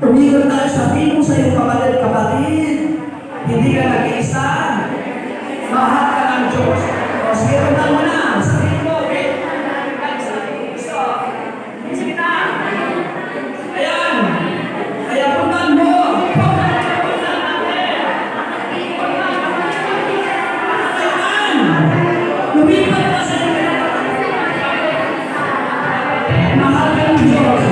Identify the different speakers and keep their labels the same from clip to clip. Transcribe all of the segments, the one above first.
Speaker 1: Tumigil tayo, sabihin mo sa iyong kapatid, hindi ka nag-iisa. Mahal ka ng Diyos. O sige, punta mo na. Sabihin mo, okay? Sige na. Ayan. Kaya puntan mo. Ayan. Lumipat ka sa iyo. Mahal ka ng Diyos.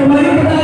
Speaker 1: Tumayo po tayo